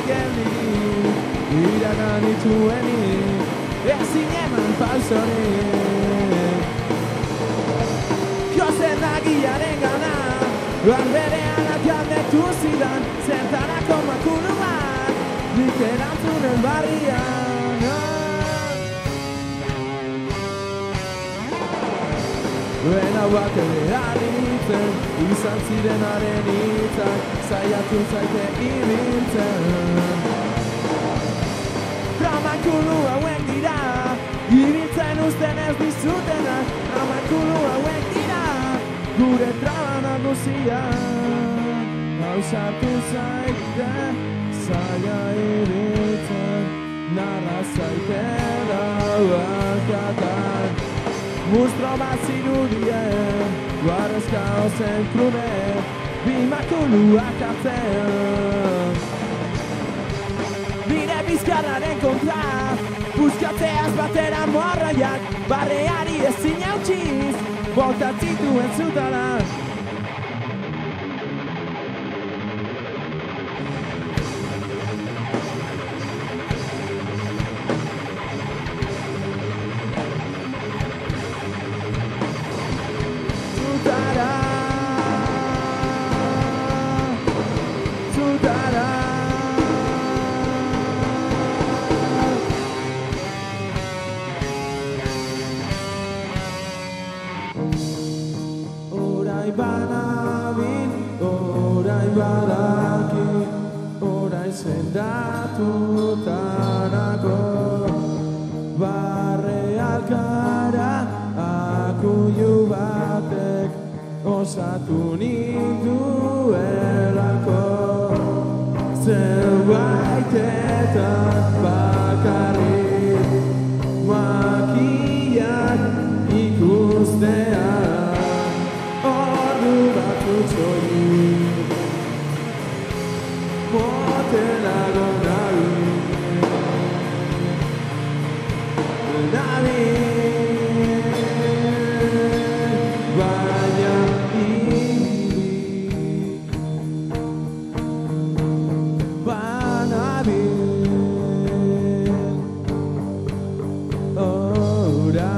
geldi iragan dituenik ezin eman pausorik jozen nagiaren gana berean akaldetu zidan zertarako makuluak nik erantzunen barrian Duena bat ere aditzen, izan zirenaren hitzak, saiatu zaite ibiltzen. Tramakulu hauek dira, ibiltzen uzten ez dizutenak. Tramakulu hauek dira, gure traba nagusiak. Gauzatu zaite, zaila ibiltzen, narra zaite dauakatan. Mustro bat zirudien, guarrezka ozen krune, bimakuluak atzen. Bire bizkarraren kontra, buskatzeaz batera morraiak, barreari ezin hautsiz, botatzituen zutara. Orain banabil, orain badaki, orain sendatutanako barre alkara akuilu batek osatu ninduelako zenbaitetan bakarrik makiak ikustean Soy motenago nabi baina banabi ora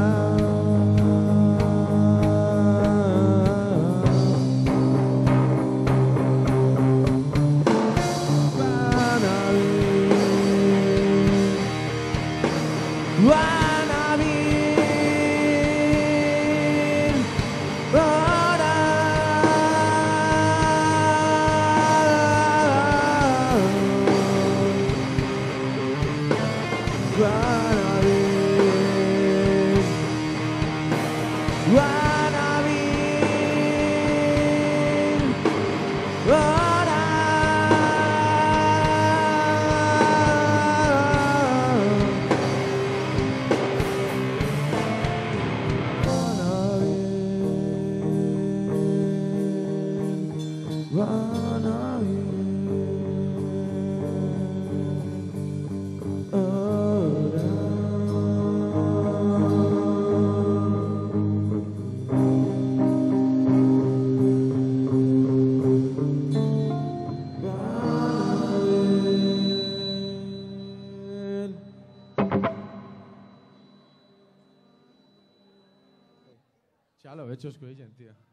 Ya lo he hecho, escuchen, tío.